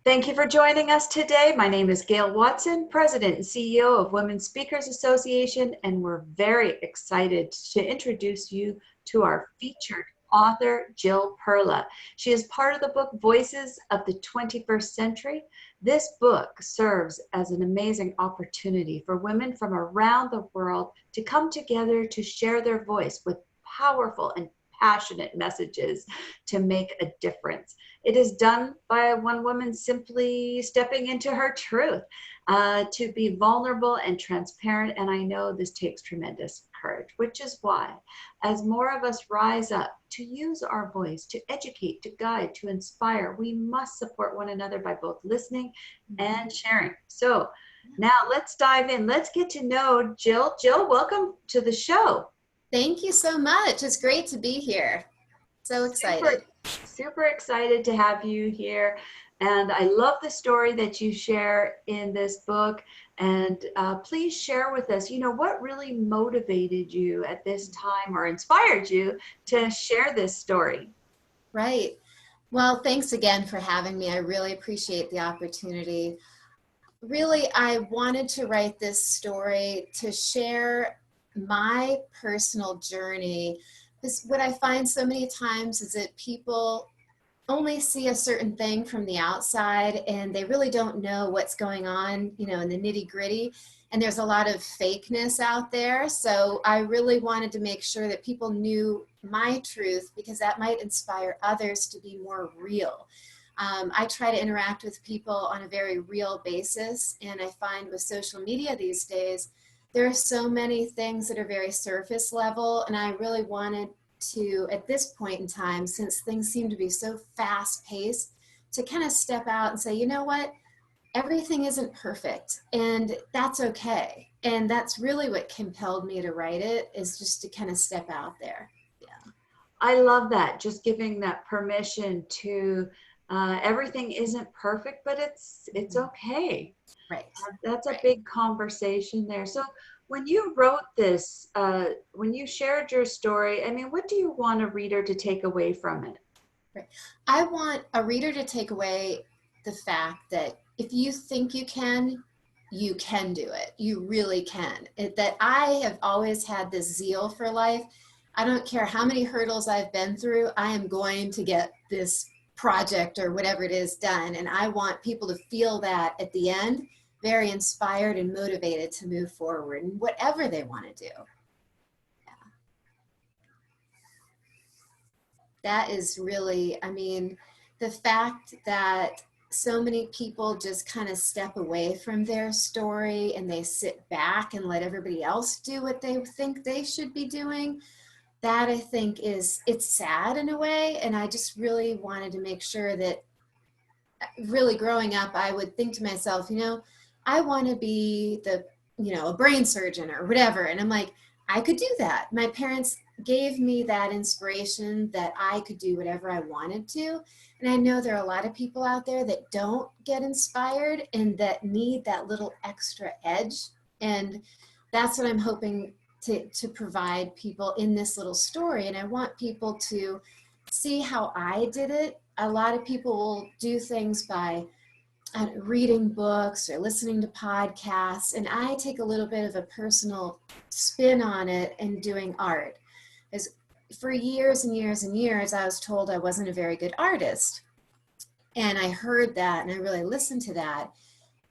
Thank you for joining us today. My name is Gail Watson, President and CEO of Women Speakers Association, and we're very excited to introduce you to our featured author, Jill Perla. She is part of the book Voices of the 21st Century. This book serves as an amazing opportunity for women from around the world to come together to share their voice with powerful and passionate messages to make a difference. It is done by one woman simply stepping into her truth, to be vulnerable and transparent. And I know this takes tremendous courage, which is why, as more of us rise up to use our voice, to educate, to guide, to inspire, we must support one another by both listening and sharing. So now let's dive in. Let's get to know Jill. Jill, welcome to the show. Thank you so much. It's great to be here. So excited. Super excited to have you here. And I love the story that you share in this book. And please share with us, what really motivated you at this time or inspired you to share this story? Right. Well, thanks again for having me. I really appreciate the opportunity. Really, I wanted to write this story to share my personal journey. Because what I find so many times is that people only see a certain thing from the outside and they really don't know what's going on, in the nitty gritty. And there's a lot of fakeness out there. So I really wanted to make sure that people knew my truth because that might inspire others to be more real. I try to interact with people on a very real basis. And I find with social media these days, there are so many things that are very surface level. And I really wanted to, at this point in time, since things seem to be so fast paced, to kind of step out and say, you know what, everything isn't perfect and that's okay. And that's really what compelled me to write it, is just to kind of step out there. Yeah. I love that. Just giving that permission to everything isn't perfect, but it's okay. Right. That's a big conversation there. So when you wrote this, when you shared your story, what do you want a reader to take away from it? Right. I want a reader to take away the fact that if you think you can do it. You really can. That I have always had this zeal for life. I don't care how many hurdles I've been through, I am going to get this project or whatever it is done. And I want people to feel that at the end, very inspired and motivated to move forward in whatever they want to do. Yeah. That is really, the fact that so many people just kind of step away from their story and they sit back and let everybody else do what they think they should be doing. That I think it's sad in a way. And I just really wanted to make sure that really growing up, I would think to myself, I want to be a brain surgeon or whatever. And I'm like, I could do that. My parents gave me that inspiration that I could do whatever I wanted to. And I know there are a lot of people out there that don't get inspired and that need that little extra edge. And that's what I'm hoping to provide people in this little story. And I want people to see how I did it. A lot of people will do things by reading books or listening to podcasts, and I take a little bit of a personal spin on it and doing art. As for years and years and years, I was told I wasn't a very good artist. And I heard that and I really listened to that.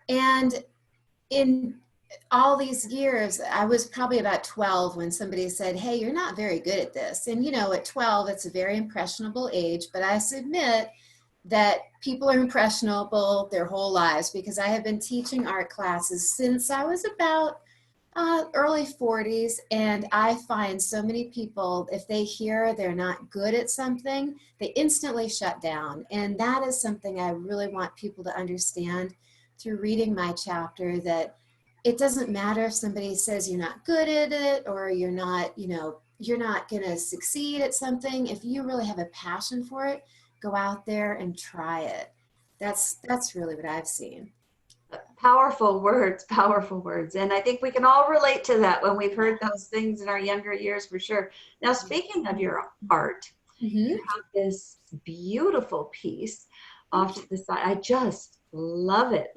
And in all these years, I was probably about 12 when somebody said, hey, you're not very good at this. And, at 12, it's a very impressionable age, but I submit that people are impressionable their whole lives because I have been teaching art classes since I was about early 40s. And I find so many people, if they hear they're not good at something, they instantly shut down. And that is something I really want people to understand through reading my chapter, that it doesn't matter if somebody says you're not good at it or you're not going to succeed at something. If you really have a passion for it, go out there and try it. That's really what I've seen. Powerful words. And I think we can all relate to that when we've heard those things in our younger years, for sure. Now, speaking of your art, you have this beautiful piece off to the side. I just Love it.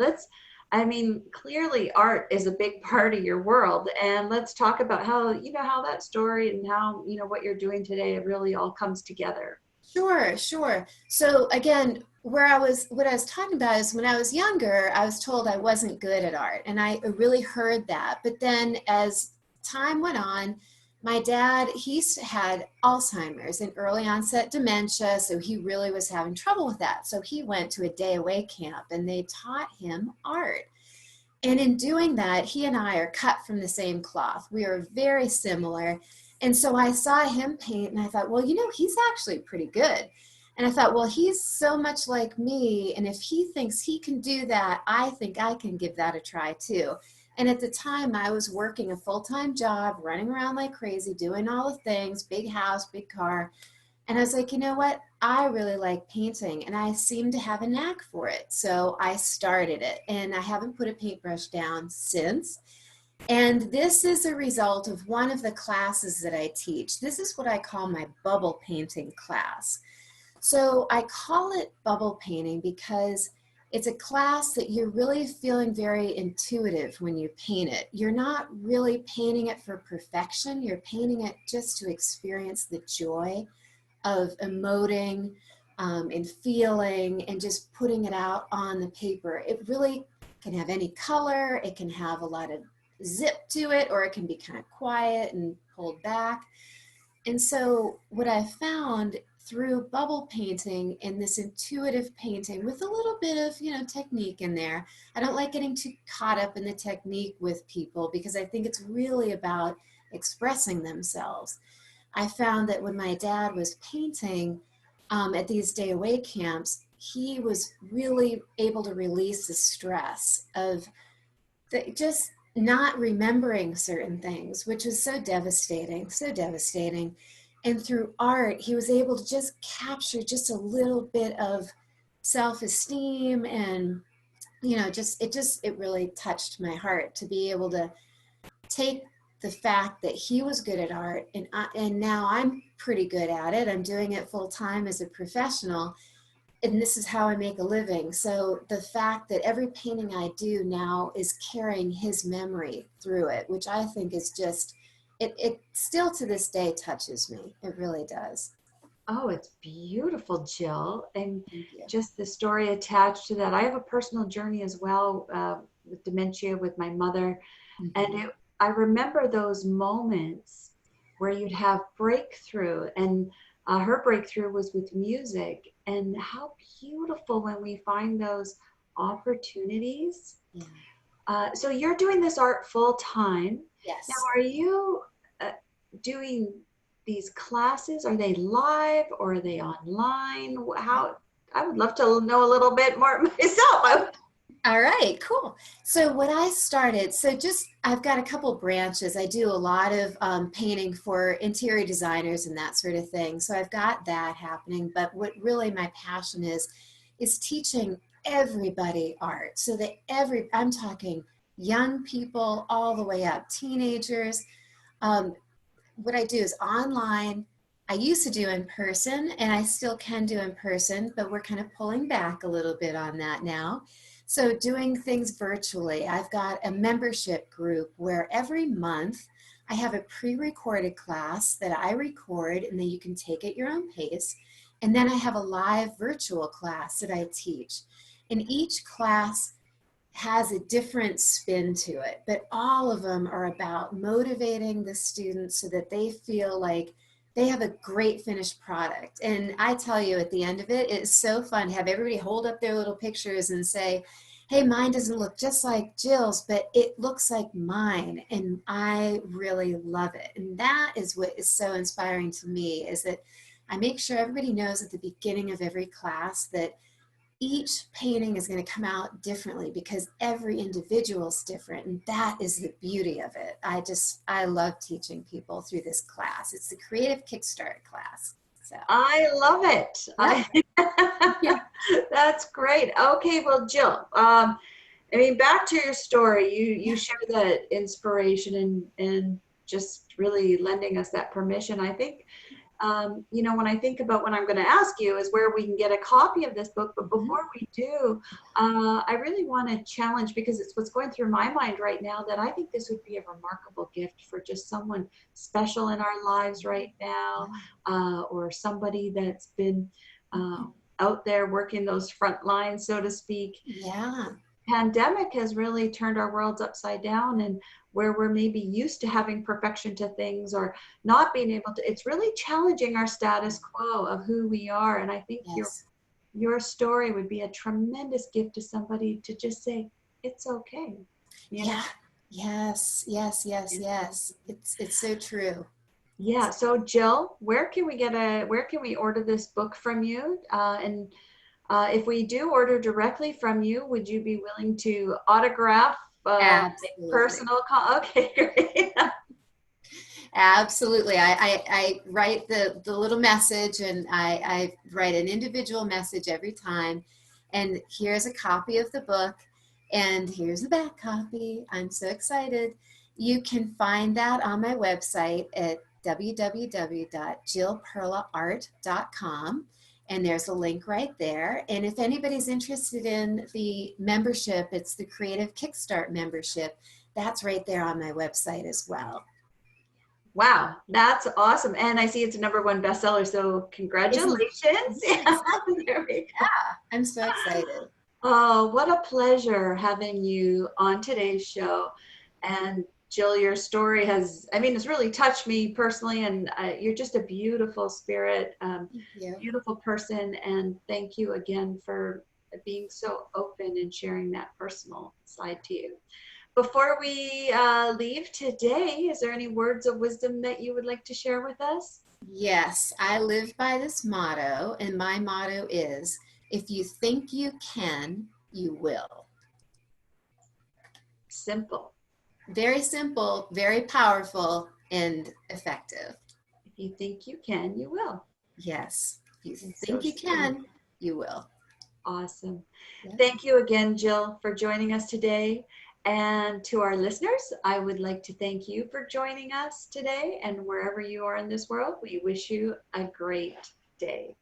I mean, clearly art is a big part of your world. And let's talk about how, how that story and how, what you're doing today, it really all comes together. Sure, sure. So again, what I was talking about is when I was younger, I was told I wasn't good at art, and I really heard that. But then as time went on, my dad, had Alzheimer's and early onset dementia, so he really was having trouble with that. So he went to a day away camp and they taught him art. And in doing that, he and I are cut from the same cloth. We are very similar. And so I saw him paint and I thought, well, he's actually pretty good. And I thought, well, he's so much like me. And if he thinks he can do that, I think I can give that a try too. And at the time, I was working a full time job, running around like crazy, doing all the things, big house, big car. And I was like, you know what? I really like painting and I seem to have a knack for it. So I started it and I haven't put a paintbrush down since. And this is a result of one of the classes that I teach. This is what I call my bubble painting class. So I call it bubble painting because it's a class that you're really feeling very intuitive when you paint it. You're not really painting it for perfection. You're painting it just to experience the joy of emoting and feeling and just putting it out on the paper. It really can have any color. It can have a lot of zip to it, or it can be kind of quiet and pulled back. And so what I found through bubble painting and this intuitive painting with a little bit of, technique in there. I don't like getting too caught up in the technique with people because I think it's really about expressing themselves. I found that when my dad was painting at these day away camps, he was really able to release the stress of just not remembering certain things, which was so devastating, so devastating. And through art, he was able to just capture just a little bit of self-esteem and it really touched my heart to be able to take the fact that he was good at art and now I'm pretty good at it. I'm doing it full time as a professional, and this is how I make a living. So the fact that every painting I do now is carrying his memory through it, which I think is just, it still to this day touches me. It really does. Oh, it's beautiful, Jill. And Thank you. just the story attached to that. I have a personal journey as well with dementia with my mother. And Mm-hmm. I remember those moments where you'd have breakthrough, and her breakthrough was with music. And how beautiful when we find those opportunities. Yeah. So you're doing this art full time. Now, Yes. are you doing these classes? Are they live or are they online? How? I would love to know a little bit more myself. All right, cool. So what I started, I've got a couple branches. I do a lot of painting for interior designers and that sort of thing. So I've got that happening. But what really my passion is teaching everybody art so that I'm talking young people all the way up, teenagers. Um, what I do is online. I used to do in person and I still can do in person, but we're kind of pulling back a little bit on that now. So doing things virtually. I've got a membership group where every month I have a pre-recorded class that I record and then you can take at your own pace. And then I have a live virtual class that I teach. And each class has a different spin to it, but all of them are about motivating the students so that they feel like they have a great finished product. And I tell you, at the end of it, it's so fun to have everybody hold up their little pictures and say, hey, mine doesn't look just like Jill's, but it looks like mine. And I really love it. And that is what is so inspiring to me, is that I make sure everybody knows at the beginning of every class that each painting is going to come out differently because every individual is different, and that is the beauty of it. I love teaching people through this class. It's the creative kickstart class. So I love it. yep. Yeah. That's great. Okay, well, Jill, I mean, back to your story. You Yeah. share that inspiration and just really lending us that permission. I think you know, when I think about what I'm going to ask you is where we can get a copy of this book. But Mhm. before we do, I really want to challenge, because it's what's going through my mind right now, that I think this would be a remarkable gift for just someone special in our lives right now, or somebody that's been out there working those front lines, so to speak. Yeah. Pandemic has really turned our worlds upside down, and where we're maybe used to having perfection to things or not being able to, it's really challenging our status quo of who we are. And I think Yes. your story would be a tremendous gift to somebody to just say, it's okay, you know? Yeah. Yes. Yes. Yes. Yes. It's so true. Yeah. So Jill, where can we order this book from you? And if we do order directly from you, would you be willing to autograph, make Absolutely. personal? Okay, great. Absolutely. I write the little message, and I write an individual message every time. And here's a copy of the book, and here's the back copy. I'm so excited. You can find that on my website at www.jillperlaart.com. And there's a link right there. And if anybody's interested in the membership, it's the Creative Kickstart membership. That's right there on my website as well. Wow, that's awesome. And I see it's a #1 bestseller, so Isn't congratulations. it Yeah, exciting? there we go. Yeah, I'm so excited. Oh, what a pleasure having you on today's show. And Jill, your story has, I mean, it's really touched me personally, and you're just a beautiful spirit, Thank you. beautiful person. And thank you again for being so open and sharing that personal side to you. Before we leave today, is there any words of wisdom that you would like to share with us? Yes, I live by this motto, and my motto is if you think you can, you will. Simple. Very simple, very powerful, and effective. If you think you can, you will. Yes, if you And so think you simple. can, you will. Awesome. Yep. Thank you again, Jill, for joining us today. And to our listeners, I would like to thank you for joining us today. And wherever you are in this world, we wish you a great day.